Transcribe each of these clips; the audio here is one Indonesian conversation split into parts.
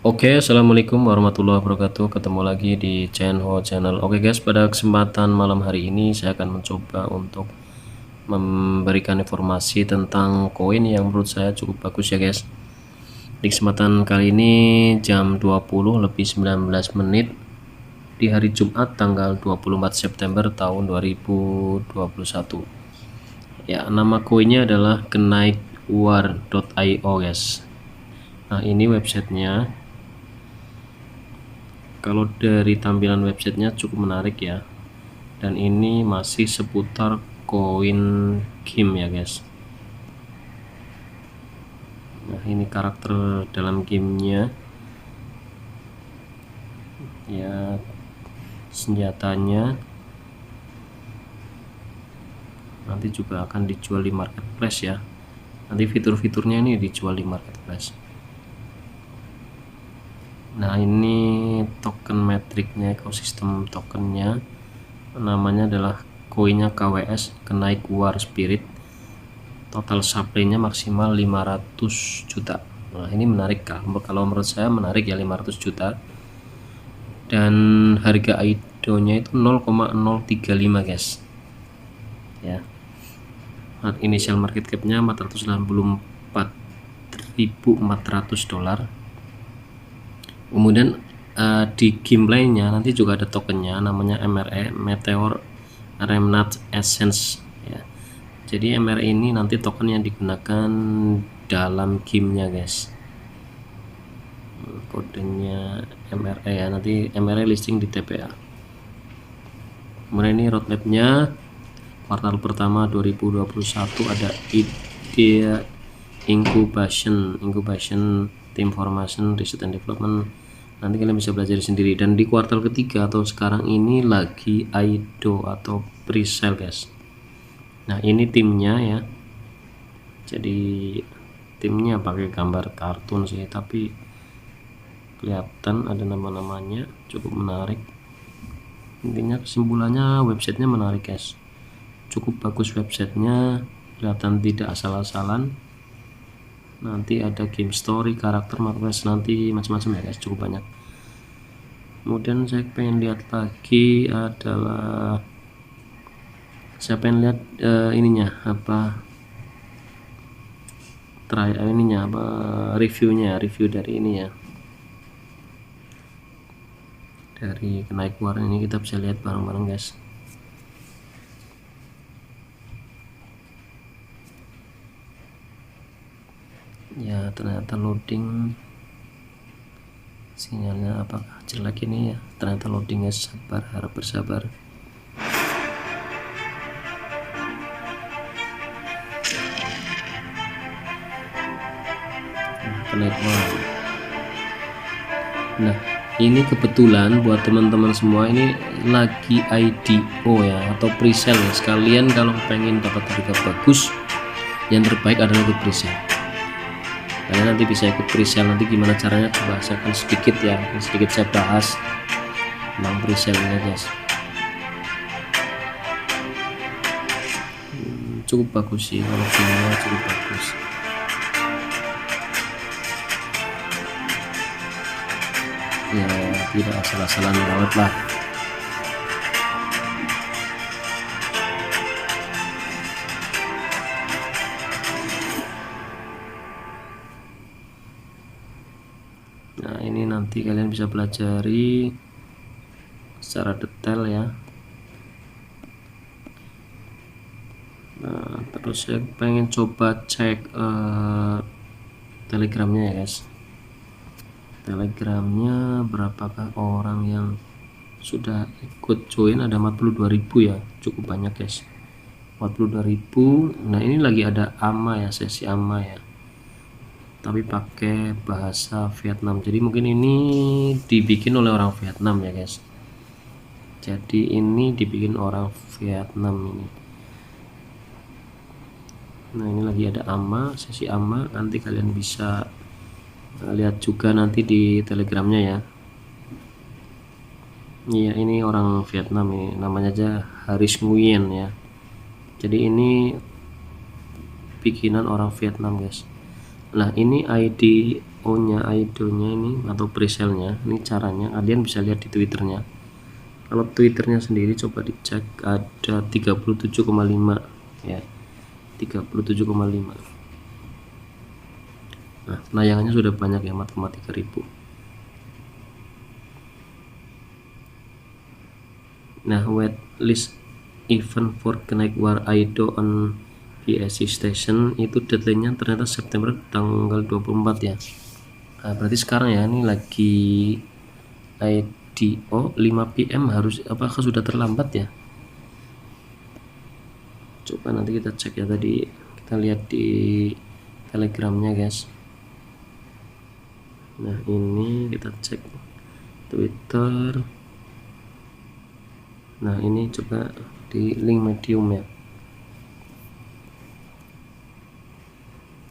Oke, assalamualaikum warahmatullahi wabarakatuh. Ketemu lagi di channel. Oke guys, pada kesempatan malam hari ini saya akan mencoba untuk memberikan informasi tentang koin yang menurut saya cukup bagus ya guys. Di kesempatan kali ini jam 20:19 di hari Jumat tanggal 24 September tahun 2021. Ya, nama koinnya adalah kenaikwar.io guys. Nah, ini websitenya. Kalau dari tampilan websitenya cukup menarik ya, dan ini masih seputar koin game ya guys. Nah, ini karakter dalam gamenya ya, senjatanya nanti juga akan dijual di marketplace ya. Nanti fitur-fiturnya ini dijual di marketplace. Nah, ini token metriknya, ekosistem tokennya, namanya adalah koinnya KWS, kenaik war spirit. Total supply-nya maksimal 500 juta. Nah, ini menarik kah? Kalau menurut saya menarik ya, 500 juta. Dan harga IDO-nya itu 0,035 guys. Ya. Initial market cap-nya $484.400. Kemudian di gameplaynya nanti juga ada tokennya, namanya MRE, Meteor Remnant Essence ya. Jadi MRE ini nanti token yang digunakan dalam gamenya guys. Kodenya MRE ya, nanti MRE listing di TPA. Kemudian ini roadmapnya kuartal pertama 2021 ada ide incubation team formation research and development. Nanti kalian bisa belajar sendiri. Dan di kuartal ketiga atau sekarang ini lagi IDO atau pre-sale guys. Nah, ini timnya ya, jadi timnya pakai gambar kartun sih, tapi kelihatan ada nama-namanya, cukup menarik. Intinya kesimpulannya websitenya menarik guys, cukup bagus websitenya, kelihatan tidak asal-asalan. Nanti ada game story, karakter, marketplace, nanti macam-macam ya guys, cukup banyak. Kemudian saya pengen lihat lagi adalah ininya apa, review dari ini ya, dari kenaik war ini. Kita bisa lihat bareng-bareng guys. Ya, ternyata loading, sinyalnya apakah jelek ini ya, ternyata loadingnya, sabar, harap bersabar. Nah, ini kebetulan buat teman-teman semua, ini lagi IDO ya, atau pre-sale ya. Sekalian kalau pengen dapat harga bagus, yang terbaik adalah ikut pre-sale. Kalian nanti bisa ikut pre-sale. Nanti gimana caranya coba saya akan sedikit saya bahas tentang pre-sale nya guys. Cukup bagus sih, kalau gamenya cukup bagus. Ya, tidak asal-asalan banget lah. Nah, ini nanti kalian bisa pelajari secara detail ya. Nah, terus saya pengen coba cek telegramnya ya guys. Telegramnya berapakah orang yang sudah ikut join? Ada 42.000 ya, cukup banyak guys, 42.000. Nah, ini lagi ada AMA ya, sesi AMA ya, tapi pakai bahasa Vietnam. Jadi mungkin ini dibikin oleh orang Vietnam ya guys. Jadi ini dibikin orang Vietnam ini. Nah, ini lagi ada AMA, sesi AMA. Nanti kalian bisa lihat juga nanti di telegramnya ya. Iya, ini orang Vietnam ini, namanya aja Haris Nguyen ya. Jadi ini bikinan orang Vietnam guys. Nah, ini ID IDO nya ini atau presale nya. Ini caranya kalian bisa lihat di twitternya. Kalau twitternya sendiri coba dicek, ada 37,5 ya, 37,5. Nah, penayangannya sudah banyak ya, 4,3 ribu. Nah, waitlist event for Connect War IDO on BSC Station itu deadline-nya ternyata September tanggal 24 ya. Nah, berarti sekarang ya, ini lagi IDO 5 PM, harus apakah sudah terlambat ya? Coba nanti kita cek ya, tadi kita lihat di telegramnya guys. Nah, ini kita cek Twitter. Nah, ini coba di link Medium ya.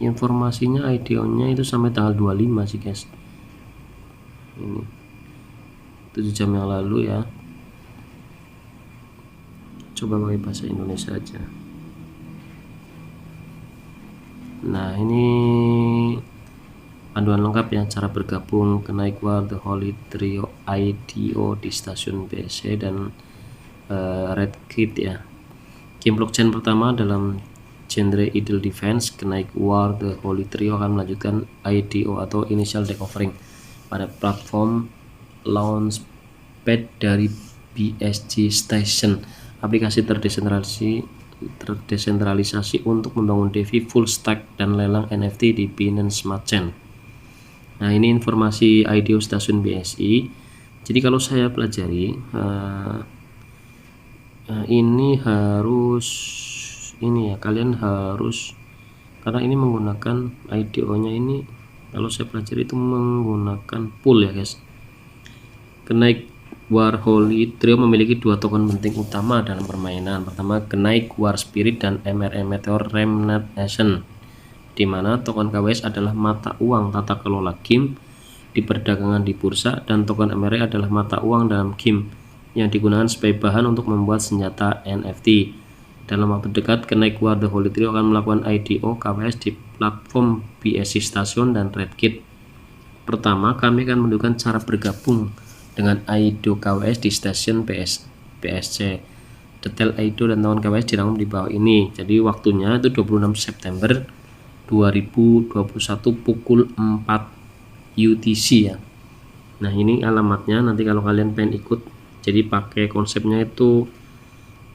Informasinya IDO nya itu sampai tanggal 25 sih guys. Ini 7 jam yang lalu ya. Coba pakai bahasa Indonesia aja. Nah, ini panduan lengkap ya, cara bergabung Connect War The Holy Trio IDO di stasiun BSC dan Red Kit ya. Game blockchain pertama dalam genre Idle Defense, Connect War The Holy Trio akan melanjutkan IDO atau Initial Deck Offering pada platform Launchpad dari BSC Station, aplikasi terdesentralisasi untuk membangun DeFi full stack dan lelang NFT di Binance Smart Chain. Nah, ini informasi IDO stasiun BSI. Jadi kalau saya pelajari, ini harus ini ya, kalian harus, karena ini menggunakan IDO nya ini, kalau saya pelajari itu menggunakan pool ya guys. Connect War Holy Trio memiliki dua token penting utama dalam permainan. Pertama, Connect War Spirit dan MRM Meteor Remnant Ascent, di mana token KWS adalah mata uang tata kelola game di perdagangan di bursa, dan token MRE adalah mata uang dalam game yang digunakan sebagai bahan untuk membuat senjata NFT. Dalam waktu dekat, Connect War The Holy Trio akan melakukan IDO KWS di platform BSC Station dan Red Kit. Pertama, kami akan menunjukkan cara bergabung dengan IDO KWS di stasiun BSC. Detail IDO dan token KWS dirangkum di bawah ini. Jadi waktunya itu 26 September 2021 pukul 4 UTC ya. Nah, ini alamatnya, nanti kalau kalian pengen ikut, jadi pakai konsepnya itu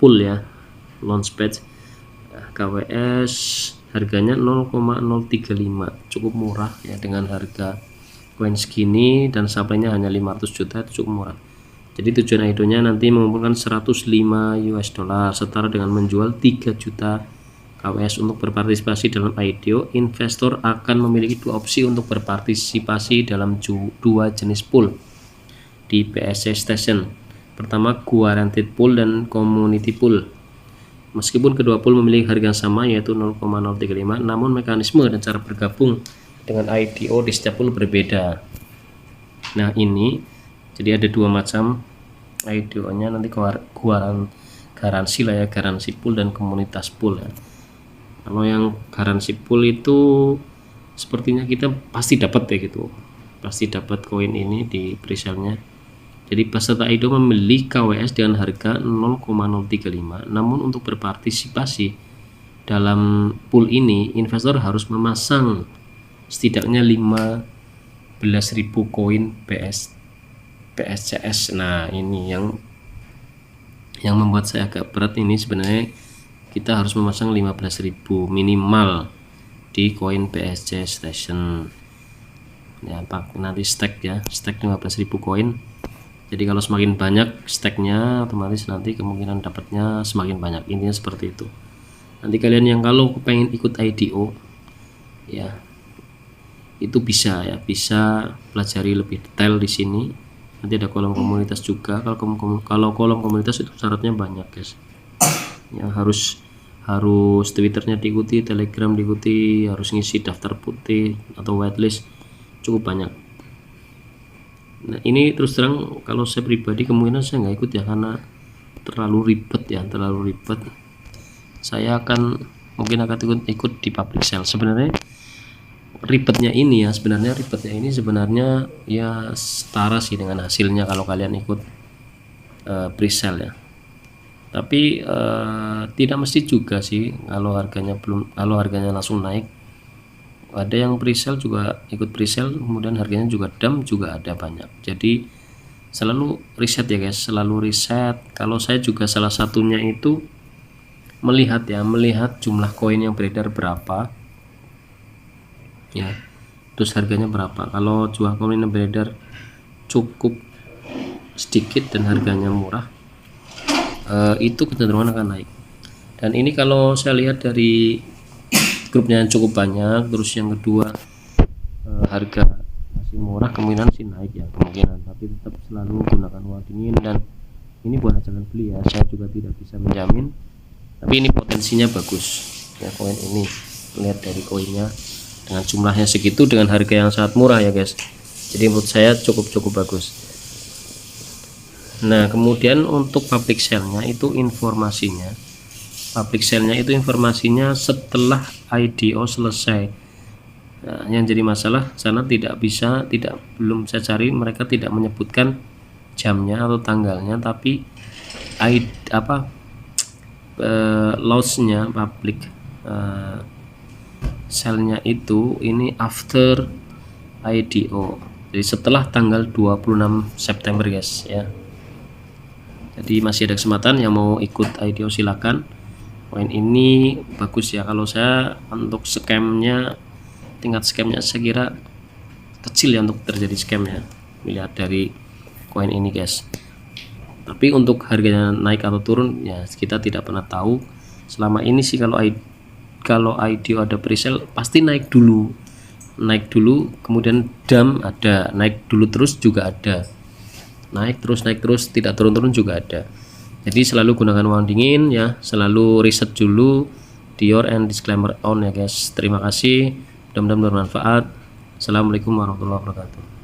pool ya, Launchpad KWS, harganya 0,035, cukup murah ya, dengan harga koin segini dan supply-nya hanya 500 juta, itu cukup murah. Jadi tujuan IDO nya nanti mengumpulkan 105 US dollar, setara dengan menjual 3 juta KWS. Untuk berpartisipasi dalam IDO, investor akan memiliki dua opsi untuk berpartisipasi dalam dua jenis pool di BSC Station. Pertama, Guaranteed Pool dan Community Pool. Meskipun kedua pool memiliki harga yang sama yaitu 0,035, namun mekanisme dan cara bergabung dengan IDO di setiap pool berbeda. Nah, ini jadi ada dua macam IDO nya, nanti garansi lah ya, garansi pool dan komunitas pool ya. Kalau yang garansi pool itu sepertinya kita pasti dapat ya gitu, pasti dapat koin ini di presale nya. Jadi peserta IDO membeli KWS dengan harga 0,035, namun untuk berpartisipasi dalam pool ini, investor harus memasang setidaknya 15.000 koin BSCS. Nah, ini yang membuat saya agak berat ini sebenarnya, kita harus memasang 15.000 minimal di koin BSC Station ya, nanti stack ya, stack 15.000 koin. Jadi kalau semakin banyak stacknya, otomatis nanti kemungkinan dapatnya semakin banyak. Intinya seperti itu. Nanti kalian yang kalau pengen ikut IDO ya, itu bisa ya, bisa pelajari lebih detail di sini. Nanti ada kolom komunitas juga. Kalau kolom komunitas itu syaratnya banyak guys. Ya, harus Twitternya diikuti, Telegram diikuti, harus ngisi daftar putih atau whitelist, cukup banyak. Nah, ini terus terang kalau saya pribadi kemungkinan saya nggak ikut ya, karena terlalu ribet. Saya mungkin akan ikut di public sale. Sebenarnya ribetnya ini ya, sebenarnya ya setara sih dengan hasilnya kalau kalian ikut presale ya. Tapi tidak mesti juga sih kalau harganya langsung naik. Ada yang presale juga ikut presale kemudian harganya juga dump juga ada banyak. Jadi selalu riset ya guys, selalu riset. Kalau saya juga salah satunya itu melihat jumlah koin yang beredar berapa ya, terus harganya berapa. Kalau jumlah koin yang beredar cukup sedikit dan harganya murah, itu kecenderungan akan naik. Dan ini kalau saya lihat dari grupnya yang cukup banyak, terus yang kedua harga masih murah, kemungkinan sih naik ya, kemungkinan. Tapi tetap selalu gunakan uang dingin, dan ini bukan jangan beli ya, saya juga tidak bisa menjamin, tapi ini potensinya bagus ya koin ini. Lihat dari koinnya dengan jumlahnya segitu dengan harga yang sangat murah ya guys, jadi menurut saya cukup bagus. Nah kemudian untuk public sale-nya itu informasinya setelah IDO selesai. Nah, yang jadi masalah sana belum saya cari, mereka tidak menyebutkan jamnya atau tanggalnya, tapi launch-nya public sale-nya itu ini after IDO, jadi setelah tanggal 26 September guys ya. Jadi masih ada kesempatan, yang mau ikut IDO silakan. Koin ini bagus ya, kalau saya untuk tingkat scamnya saya kira kecil ya untuk terjadi scamnya, lihat dari koin ini guys. Tapi untuk harganya naik atau turun ya kita tidak pernah tahu. Selama ini sih kalau IDO ada presale pasti naik dulu, kemudian dump ada, naik dulu terus juga ada, naik terus tidak turun juga ada. Jadi selalu gunakan uang dingin ya, selalu riset dulu, Dior and disclaimer on ya guys. Terima kasih, mudah-mudahan bermanfaat. Assalamualaikum warahmatullahi wabarakatuh.